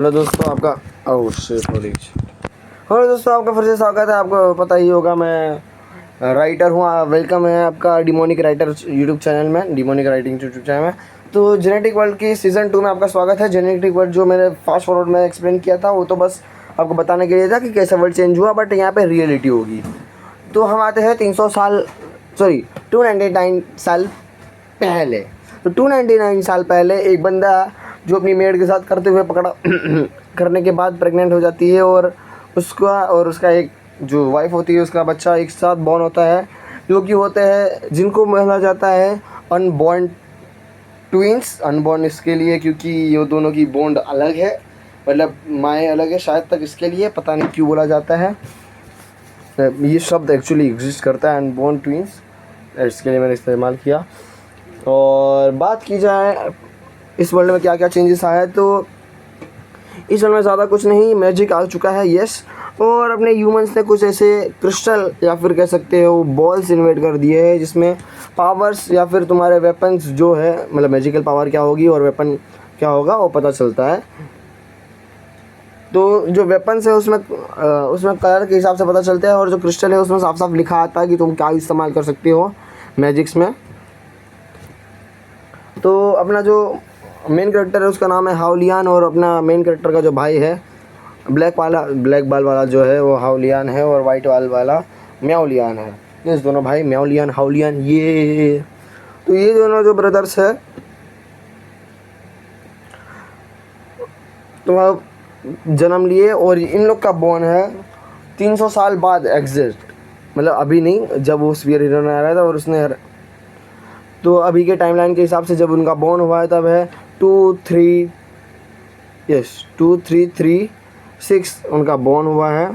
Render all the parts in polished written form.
Hello दोस्तों आपका hello दोस्तों आपका फिर से स्वागत है। आपको पता ही होगा मैं राइटर हूँ। वेलकम है आपका डिमोनिक राइटर यूट्यूब चैनल में, डिमोनिक राइटिंग यूट्यूब चैनल में। तो जेनेटिक वर्ल्ड की सीज़न 2 में आपका स्वागत है। जेनेटिक वर्ल्ड जो मैंने फास्ट फॉरवर्ड में एक्सप्लेन किया था वो तो बस आपको बताने के लिए था कि कैसे वर्ल्ड चेंज हुआ, बट यहाँ पर रियलिटी होगी। तो हम आते हैं 299 साल पहले। तो 299 साल पहले एक बंदा जो अपनी मेड के साथ करते हुए पकड़ा करने के बाद प्रेग्नेंट हो जाती है और उसका एक जो वाइफ होती है उसका बच्चा एक साथ बॉर्न होता है, जो कि होते हैं जिनको माना जाता है अनबॉर्न ट्विंस। अनबॉर्न इसके लिए क्योंकि ये दोनों की बॉन्ड अलग है, मतलब माएँ अलग है, शायद तक इसके लिए पता नहीं क्यों बोला जाता है। ये शब्द एक्चुअली एग्जिस्ट करता है अनबॉर्न ट्विंस, इसके लिए मैंने इस्तेमाल किया। और बात की जाए इस वर्ल्ड में क्या क्या चेंजेस आया है, तो इस वर्ल्ड में ज़्यादा कुछ नहीं, मैजिक आ चुका है यस। और अपने ह्यूमंस ने कुछ ऐसे क्रिस्टल या फिर कह सकते हो बॉल्स इन्वेंट कर दिए हैं जिसमें पावर्स या फिर तुम्हारे वेपन्स जो है, मतलब मैजिकल पावर क्या होगी और वेपन क्या होगा वो पता चलता है। तो जो वेपन्स है उसमें कलर के हिसाब से पता चलता है, और जो क्रिस्टल है उसमें साफ साफ लिखा आता है कि तुम क्या इस्तेमाल कर सकते हो मैजिक्स में। तो अपना जो मेन कैरेक्टर है उसका नाम है हाउलियान, और अपना मेन कैरेक्टर का जो भाई है ब्लैक बाल वाला जो है वो हाउलियान है, और वाइट बाल वाला म्याउलियान है। ये दोनों भाई म्याउलियान हाउलियान ये, तो ये दोनों जो ब्रदर्स है तो जन्म लिए, और इन लोग का बॉर्न है 300 साल बाद एग्जिस्ट, मतलब अभी नहीं, जब वो स्फीयर हीरो ने आ रहा था और उसने, तो अभी के टाइमलाइन के हिसाब से जब उनका बॉर्न हुआ है तब है 2336 उनका बॉर्न हुआ है।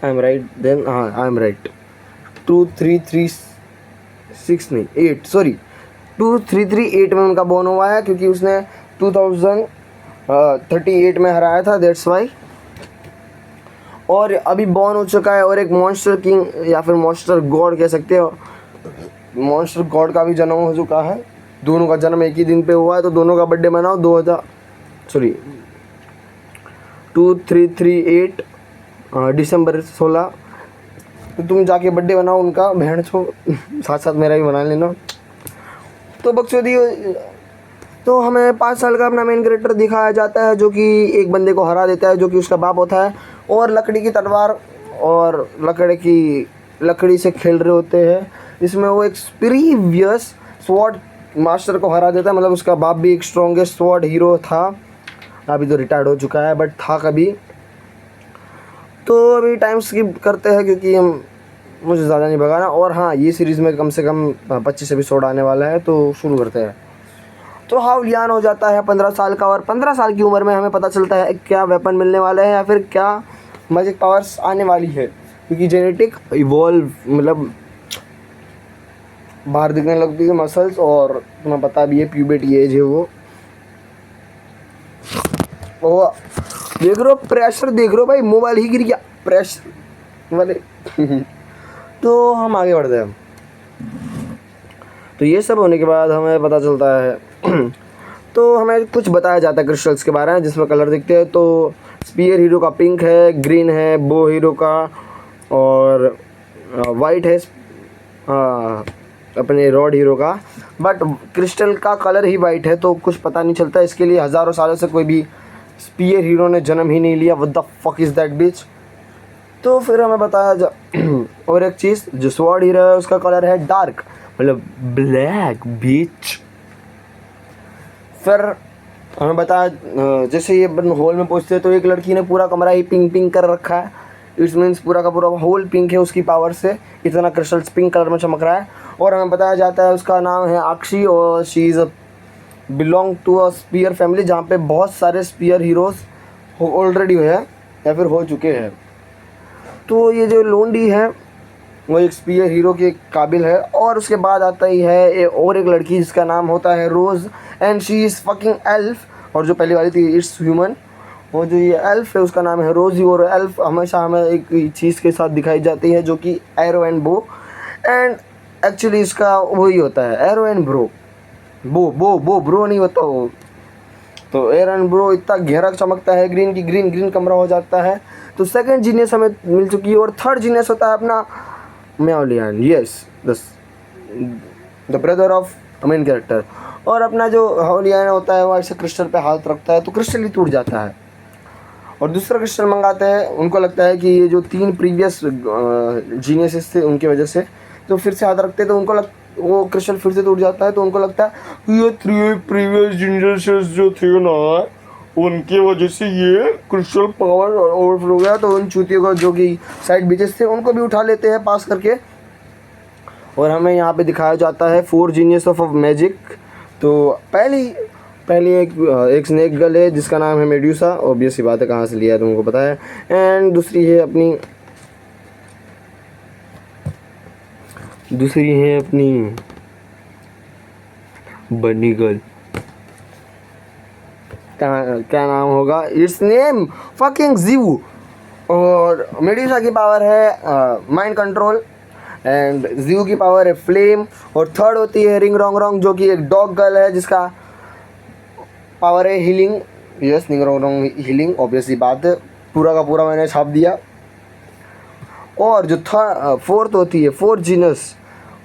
आई एम राइट देन, हाँ आई एम राइट, 2336 नहीं 8, सॉरी 2338 में उनका बॉर्न हुआ है, क्योंकि उसने 2038 में हराया था, दैट्स वाई। और अभी बॉर्न हो चुका है, और एक मॉन्स्टर किंग या फिर मॉन्स्टर गॉड कह सकते हो, मॉन्स्टर गॉड का भी जन्म हो चुका है। दोनों का जन्म एक ही दिन पे हुआ है, तो दोनों का बर्थडे मनाओ 2338 दिसंबर 16। तो तुम जाके बर्थडे बनाओ उनका, बहन छो साथ साथ मेरा भी बना लेना। तो बकचोदी, तो हमें 5 साल का अपना मेन कैरेक्टर दिखाया जाता है जो कि एक बंदे को हरा देता है जो कि उसका बाप होता है, और लकड़ी की तलवार और लकड़ी से खेल रहे होते हैं। इसमें वो एक प्रीवियस स्वॉर्ड मास्टर को हरा देता है, मतलब उसका बाप भी एक स्ट्रॉन्गेस्ट स्वॉर्ड हीरो था, अभी तो रिटायर्ड हो चुका है बट था कभी। तो अभी टाइम स्किप करते हैं क्योंकि मुझे ज़्यादा नहीं भगाना, और हाँ ये सीरीज़ में कम से कम 25 एपिसोड आने वाला है, तो शुरू करते हैं। तो हाउलियान हो जाता है 15 साल का, और 15 साल की उम्र में हमें पता चलता है क्या वेपन मिलने वाले हैं या फिर क्या मैजिक पावर्स आने वाली है, क्योंकि जेनेटिक इवॉल्व मतलब बाहर दिखने लगती है मसल्स, और तुम्हें पता भी है प्यूबर्टी एज है वो देख रहे हो, प्रेशर देख रहे हो भाई, मोबाइल ही गिर गया प्रेशर वाले तो हम आगे बढ़ते हैं। तो ये सब होने के बाद हमें पता चलता है तो हमें कुछ बताया जाता है क्रिस्टल्स के बारे में जिसमें कलर दिखते हैं। तो स्पीयर हीरो का पिंक है, ग्रीन है बो हीरो का, और वाइट है अपने रॉड हीरो का, बट क्रिस्टल का कलर ही वाइट है, तो कुछ पता नहीं चलता। इसके लिए हज़ारों सालों से कोई भी स्पीयर हीरो ने जन्म ही नहीं लिया। What the fuck is that bitch. तो फिर हमें बताया और एक चीज़, जो स्वॉर्ड हीरो है उसका कलर है डार्क, मतलब ब्लैक बीच। फिर हमें बताया जैसे ये हॉल में पहुँचते हैं तो एक लड़की ने पूरा कमरा ही पिंक पिंक कर रखा है, इट्स मीन्स पूरा का पूरा होल पिंक है, उसकी पावर से इतना क्रिस्टल्स पिंक कलर में चमक रहा है। और हमें बताया जाता है उसका नाम है अक्षी, और she is belong to a spear family, जहाँ पे बहुत सारे स्पीयर हीरोज़ ऑलरेडी है या फिर हो चुके हैं। तो ये जो लोंडी है वो एक स्पीयर हीरो के काबिल है। और उसके बाद आता ही है और एक लड़की जिसका नाम होता है Rose, and she is fucking elf. और जो पहली वाली थी इट्स ह्यूमन, वो जो ये एल्फ है उसका नाम है रोज़ी। और एल्फ हमेशा हमें एक चीज़ के साथ दिखाई जाती है जो कि एरो एंड बो, एंड एक्चुअली इसका वही होता है एरो एंड ब्रो, बो ब्रो नहीं होता वो, तो एरन ब्रो इतना गहरा चमकता है ग्रीन की ग्रीन ग्रीन कमरा हो जाता है। तो सेकंड जीनियस हमें मिल चुकी है। और थर्ड जीनियस होता है अपना म्याओलियन, yes the brother of main character. और अपना जो हाओलियन होता है वो ऐसे क्रिस्टल पे हाथ रखता है तो क्रिस्टल ही टूट जाता है। और दूसरा क्रिस्टल मंगाते हैं, उनको लगता है कि ये जो 3 प्रीवियस जीनियसेस थे उनकी वजह से, तो फिर से हाथ रखते हैं तो उनको वो क्रिस्टल फिर से टूट जाता है। तो उनको लगता है कि ये 3 प्रीवियस जीनियसेस जो थे ना उनकी वजह से ये क्रिस्टल पावर ओवरफ्लो हो गया। तो उन चूतियों को जो कि साइड बीचेस थे उनको भी उठा लेते हैं पास करके। और हमें यहाँ पे दिखाया जाता है 4 जीनियस ऑफ मैजिक। तो पहली एक स्नेक गर्ल है जिसका नाम है मेड्यूसा, ऑब्वियस सी बात है कहाँ से लिया है तुमको पता है। एंड दूसरी है अपनी बनी गर्ल, क्या नाम होगा, इट्स नेम फकिंग ज़ीवू। और मेड्यूसा की पावर है माइंड कंट्रोल एंड ज़ीवू की पावर है फ्लेम। और थर्ड होती है रिंग रोंग रोंग जो कि एक डॉग गर्ल है जिसका पावर है हीलिंग। यस, रिंग रोंग रोंग हीलिंग, ऑब्वियसली बात है, पूरा का पूरा मैंने छाप दिया। और जो फोर्थ होती है, फोर्थ जीनस,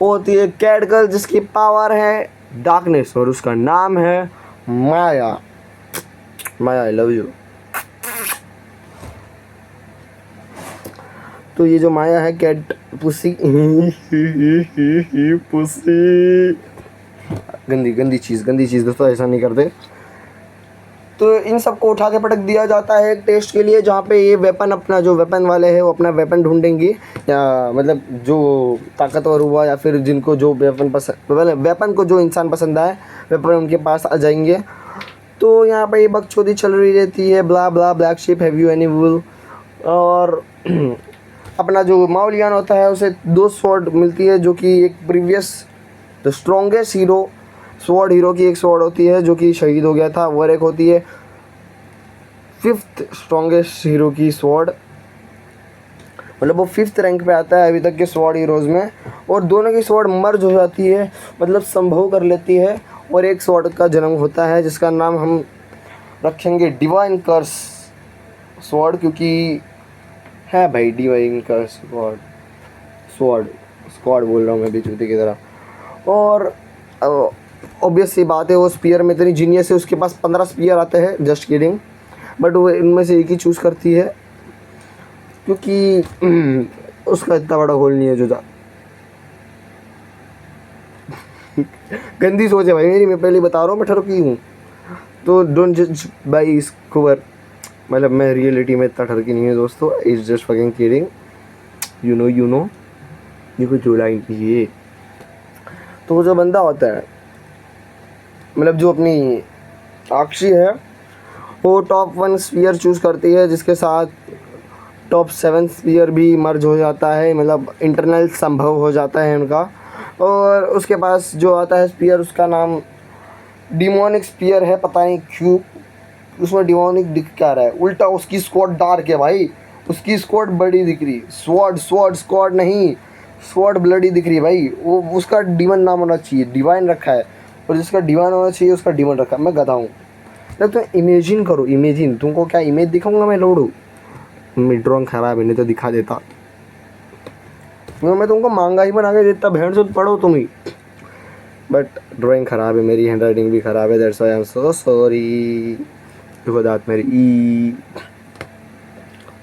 वो होती है कैट गर्ल जिसकी पावर है डार्कनेस और उसका नाम है माया। माया, आई लव यू। तो ये जो माया है कैट पुसी पुसी, गंदी चीज़ दोस्तों, ऐसा नहीं करते। तो इन सबको उठा के पटक दिया जाता है एक टेस्ट के लिए, जहाँ पे ये वेपन, अपना जो वेपन वाले हैं वो अपना वेपन ढूंढेंगे, या मतलब जो ताकतवर हुआ या फिर जिनको जो वेपन पसंद, वेपन को जो इंसान पसंद आए वेपन उनके पास आ जाएंगे। तो यहाँ पे ये बकचोदी चल रही रहती है, baa baa black sheep have you any wool. और अपना जो माओलियन होता है उसे 2 स्वॉर्ड मिलती है जो कि एक previous the strongest hero sword hero की एक स्वॉर्ड होती है जो कि शहीद हो गया था, और एक होती है 5th स्ट्रॉन्गेस्ट हीरो की स्वॉर्ड, मतलब वो 5th रैंक पे आता है अभी तक के स्वॉर्ड हीरोज़ में। और दोनों की स्वॉर्ड मर्ज हो जाती है, मतलब संभव कर लेती है, और एक स्वॉर्ड का जन्म होता है जिसका नाम हम रखेंगे डिवाइन कर्स स्वॉर्ड, क्योंकि है भाई डिवाइन कर्स स्वॉर्ड बोल रहा हूँ मैं भी जूते की तरह। और ऑब्वियस सी बात है वो स्पीयर में इतनी जीनियस है, उसके पास 15 स्पीयर आते हैं, जस्ट किडिंग, बट वो इनमें से एक ही चूज़ करती है क्योंकि उसका इतना बड़ा गोल नहीं है जो गंदी सोच है भाई मेरी, मैं पहले बता रहा हूँ, मैं ठरकी हूँ, तो डोंट जज बाई इस कवर, मतलब मैं रियलिटी में इतना ठरकी नहीं है दोस्तों, it's just fucking kidding, you know ये कोई जोड़ा ही नहीं है। तो वो जो बंदा होता है, मतलब जो अपनी आक्षी है, वो टॉप 1 स्पीयर चूज़ करती है जिसके साथ टॉप 7 स्पीयर भी मर्ज हो जाता है, मतलब इंटरनल संभव हो जाता है उनका। और उसके पास जो आता है स्पीयर उसका नाम डिमोनिक स्पीयर है, पता नहीं क्यों उसमें डिमोनिक दिख क्या रहा है, उल्टा उसकी स्क्वाड डार्क है भाई, उसकी स्क्वाड बड़ी दिख रही, स्क्वाड नहीं, स्वॉर्ड ब्लडी दिख रही है भाई, वो उसका डीमन नाम होना चाहिए, डिवाइन रखा है, और जिसका डिवाइन होना चाहिए उसका डीमन रखा है। मैं गधा हूँ, तो इमेजिन करो, इमेजिन, तुमको क्या इमेज दिखाऊंगा मैं लोडू, मेरी ड्राइंग ख़राब है नहीं तो दिखा देता, मैं तुमको मांगा ही बना के देता, भेड़ से पढ़ो तुम ही, बट ड्राइंग ख़राब है मेरी, हैंड राइटिंग भी ख़राब है, that's why I am so sorry. देखो दांत मेरी ई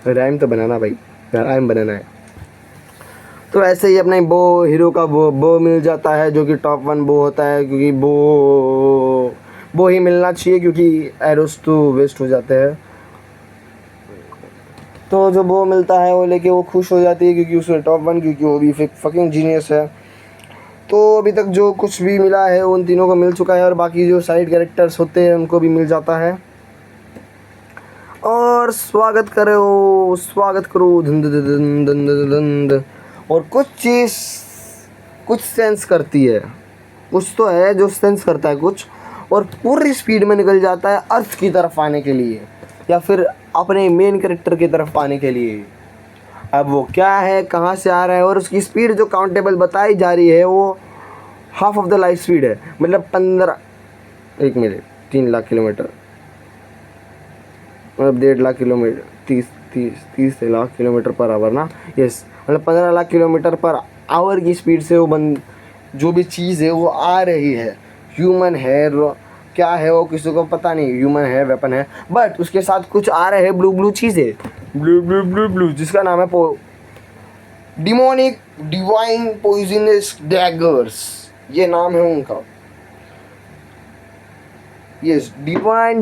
राइम तो बनाना भाई, राइम बनाना है। तो ऐसे ही अपने बो हीरो का बो मिल जाता है जो कि टॉप 1 बो होता है, क्योंकि बो ही मिलना चाहिए क्योंकि एरोस तो वेस्ट हो जाते हैं। तो जो बो मिलता है वो लेके वो खुश हो जाती है क्योंकि उसने टॉप 1, क्योंकि वो भी फकिंग जीनियस है। तो अभी तक जो कुछ भी मिला है उन तीनों को मिल चुका है, और बाकी जो साइड कैरेक्टर्स होते हैं उनको भी मिल जाता है। और स्वागत करो धुंध धुंध धुंध धुंध। और कुछ चीज़ कुछ सेंस करती है, कुछ तो है जो सेंस करता है कुछ, और पूरी स्पीड में निकल जाता है अर्थ की तरफ आने के लिए, या फिर अपने मेन कैरेक्टर की तरफ आने के लिए। अब वो क्या है, कहाँ से आ रहा है, और उसकी स्पीड जो काउंटेबल बताई जा रही है वो half of the light speed है, मतलब 3 लाख किलोमीटर, मतलब 1.5 lakh kilometre 30 lakh kilometre per hour ना, यस, मतलब 15 लाख किलोमीटर पर आवर की स्पीड से वो जो भी चीज़ है वो आ रही है। ह्यूमन है, क्या है वो किसी को पता नहीं, ह्यूमन है, वेपन है, बट उसके साथ कुछ आ रहे हैं ब्लू ब्लू चीज़ें, ब्लू ब्लू ब्लू ब्लू, जिसका नाम है डिमोनिक डिवाइन पॉइजनस डैगर्स, ये नाम है उनका। Yes, divine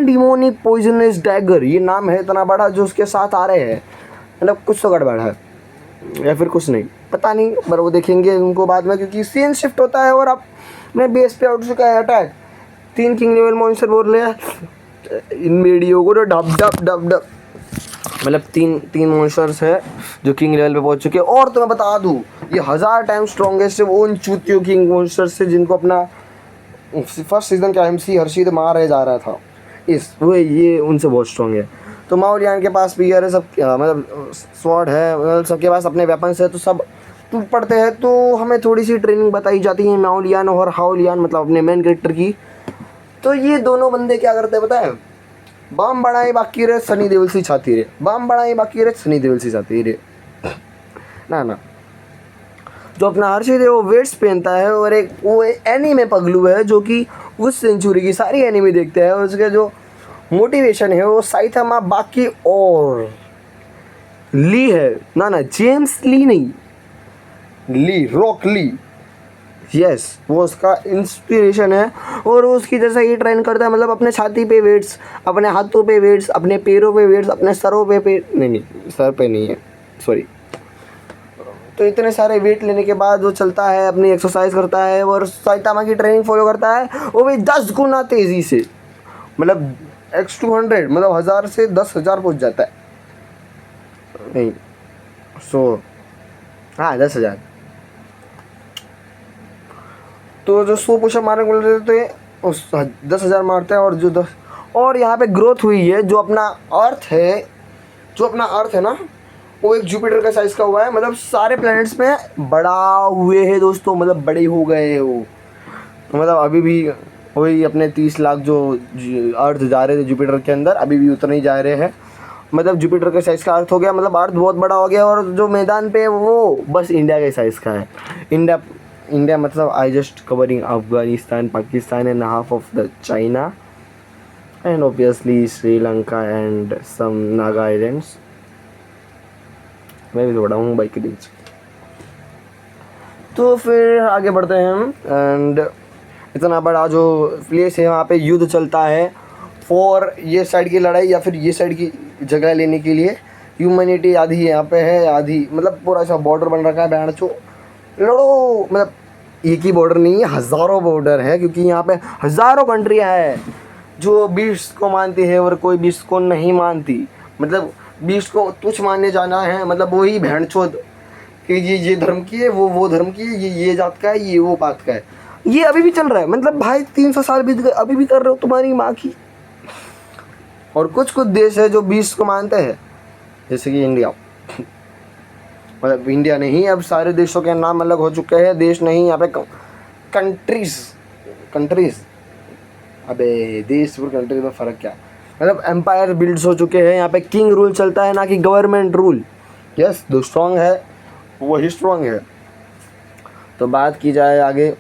demonic poisonous dagger, ये नाम है इतना बड़ा जो उसके साथ आ रहे हैं। मतलब कुछ तो गड़बड़ है या फिर कुछ नहीं, पता नहीं, पर वो देखेंगे उनको बाद में, क्योंकि सीन शिफ्ट होता है और अब मैं बेस पे आउट चुका है अटैक। 3 किंग लेवल मॉन्स्टर बोल रहे हैं इन वीडियो को, तो डब डब डब डब, मतलब तीन मॉन्स्टर्स है जो किंग लेवल पे पहुंच चुके हैं। और तो मैं बता दूं, ये 1000 टाइम स्ट्रॉन्गेस्ट है वो उन चूतियों किंग मॉन्स्टर्स से जिनको अपना फर्स्ट सीजन का MC हर्षित मारे जा रहा था, ये उनसे बहुत स्ट्रॉन्ग है। तो माओलियान के पास भी है सब, मतलब स्वॉर्ड है, मतलब सबके पास अपने वेपन्स है, तो सब टूट पड़ते हैं। तो हमें थोड़ी सी ट्रेनिंग बताई जाती है माओलियान और हाओलियान, मतलब अपने मेन कैरेक्टर की। तो ये दोनों बंदे क्या करते हैं पता है, बम बढ़ाए बाकी रहे सनी देओल सी छाती रे, बम बढ़ाए बाकी रहे सनी देओल सी छाती रे ना। जो अपना हर्षित है वो वेट्स पहनता है और एक वो एनीमे पगलू है जो कि उस सेंचुरी की सारी एनीमे देखते हैं, और उसके जो मोटिवेशन है वो साइथामा बाकी और ली है ना, जेम्स ली नहीं, ली, रॉक ली, यस, वो उसका इंस्पिरेशन है। और उसकी जैसा ये ट्रेन करता है, मतलब अपने छाती पे वेट्स, अपने हाथों पे वेट्स, अपने पैरों पे वेट्स, अपने सरों पे नहीं सर पे नहीं है, सॉरी। तो इतने सारे वेट लेने के बाद वो चलता है, अपनी एक्सरसाइज करता है और साइतामा की ट्रेनिंग फॉलो करता है, वो भी 10 गुना तेज़ी से, मतलब X200, मतलब 1000 से 10,000 पहुँच जाता है, नहीं 100, हाँ 10,000। तो जो 100 पुशअप मारने को बोलते हैं उस 10,000 मारते हैं। और जो 10, और यहाँ पे ग्रोथ हुई है, जो अपना अर्थ है ना, वो एक जुपिटर का साइज़ का हुआ है, मतलब सारे प्लैनेट्स में बड़ा हुए हैं दोस्तों, मतलब बड़े हो गए हैं वो। मतलब अभी भी वही अपने 30 लाख जो अर्थ जा रहे थे जुपिटर के अंदर, अभी भी उतने ही जा रहे हैं, मतलब जुपिटर के साइज़ का अर्थ हो गया, मतलब अर्थ बहुत बड़ा हो गया। और जो मैदान पे वो बस इंडिया के साइज़ का है। इंडिया मतलब I just covering Afghanistan, Pakistan and half of the China and obviously Sri Lanka and some Naga islands. मैं भी थोड़ा हूँ बाइक के बीच। तो फिर आगे बढ़ते हैं हम, एंड इतना बड़ा जो प्लेस है वहाँ पे युद्ध चलता है फॉर ये साइड की लड़ाई या फिर ये साइड की जगह लेने के लिए। ह्यूमैनिटी आधी यहाँ पे है, आधी, मतलब पूरा ऐसा बॉर्डर बन रखा है, बैंड चो लड़ो, मतलब एक ही बॉर्डर नहीं है, हज़ारों बॉर्डर है, क्योंकि यहाँ पे हज़ारों कंट्रियाँ हैं जो बीस्ट को मानती है और कोई बीस्ट को नहीं मानती। मतलब बीस्ट को तुच्छ मानने जाना है, मतलब वही भेड़चोद कि ये धर्म की है, वो धर्म की है, ये जात का है, ये वो बात का है। ये अभी भी चल रहा है, मतलब भाई 300 साल बीत गए, अभी भी कर रहे हो तुम्हारी माँ की। और कुछ देश है जो बीस्ट को मानते हैं, जैसे कि इंडिया। मतलब इंडिया नहीं, अब सारे देशों के नाम अलग हो चुके हैं, देश नहीं, यहाँ पे कंट्रीज, अबे देश और कंट्री में फ़र्क क्या, मतलब एम्पायर बिल्ड्स हो चुके हैं। यहाँ पे किंग रूल चलता है, ना कि गवर्नमेंट रूल। यस, जो स्ट्रॉन्ग है वही स्ट्रॉन्ग है। तो बात की जाए आगे,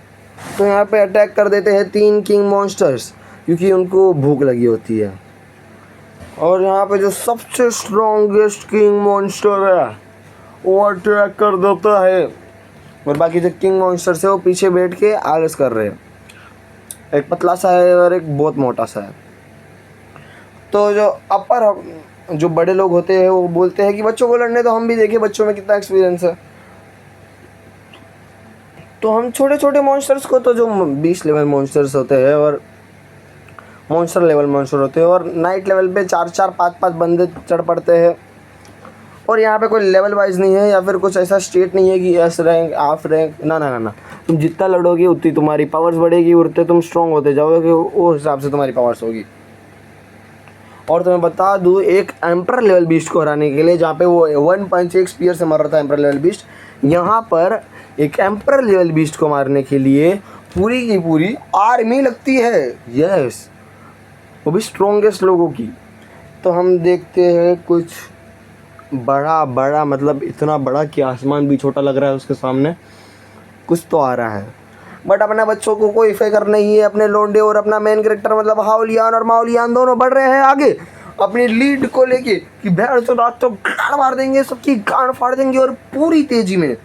तो यहाँ पे अटैक कर देते हैं 3 किंग मॉन्स्टर्स, क्योंकि उनको भूख लगी होती है। और यहाँ पे जो सबसे स्ट्रॉन्गेस्ट किंग मॉन्स्टर है वो अटैक कर देता है, और बाकी जो किंग मॉन्स्टर्स है वो पीछे बैठ के आलस कर रहे हैं। एक पतला सा है और एक बहुत मोटा सा है। तो जो बड़े लोग होते हैं वो बोलते हैं कि बच्चों को लड़ने, तो हम भी देखें बच्चों में कितना एक्सपीरियंस है। तो हम छोटे छोटे मॉन्स्टर्स को, तो जो 20 लेवल मॉन्स्टर्स होते हैं और मॉन्स्टर लेवल मॉन्स्टर होते हैं, और नाइट लेवल पे 4-4 5-5 बंदे चढ़ पड़ते हैं। और यहाँ पे कोई लेवल वाइज नहीं है या फिर कुछ ऐसा स्टेट नहीं है कि एस रैंक, हाफ रैंक, ना। तुम जितना लड़ोगे उतनी तुम्हारी पावर्स बढ़ेगी, उतने तुम स्ट्रॉन्ग होते जाओगे, उस हिसाब से तुम्हारी पावर्स होगी। और तुम्हें बता दूँ, एक एम्पर लेवल बीस्ट को हराने के लिए, जहाँ पे वो 1 पंच एक स्पीयर से मर रहा था एम्पर लेवल बीस्ट, यहाँ पर एक एम्पर लेवल बीस्ट को मारने के लिए पूरी की पूरी आर्मी लगती है। यस, वो भी स्ट्रॉन्गेस्ट लोगों की। तो हम देखते हैं कुछ बड़ा बड़ा, मतलब इतना बड़ा कि आसमान भी छोटा लग रहा है उसके सामने, कुछ तो आ रहा है। बट अपने बच्चों को कोई फिक्र नहीं है, अपने लोंडे और अपना मेन कैरेक्टर मतलब हाउलियान और माउलियान दोनों बढ़ रहे हैं आगे अपनी लीड को लेके कि भैंस तो रात तो गाड़ मार देंगे, सबकी गाड़ फाड़ देंगे और पूरी तेजी में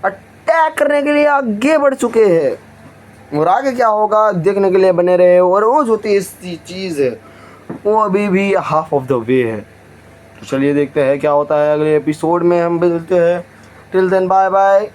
अटैक करने के लिए आगे बढ़ चुके हैं। और आगे क्या होगा देखने के लिए बने रहे। और वो जो तेज चीज़ है वो अभी भी हाफ ऑफ द वे है। तो चलिए देखते हैं क्या होता है अगले एपिसोड में। हम मिलते हैं, टिल देन बाय बाय।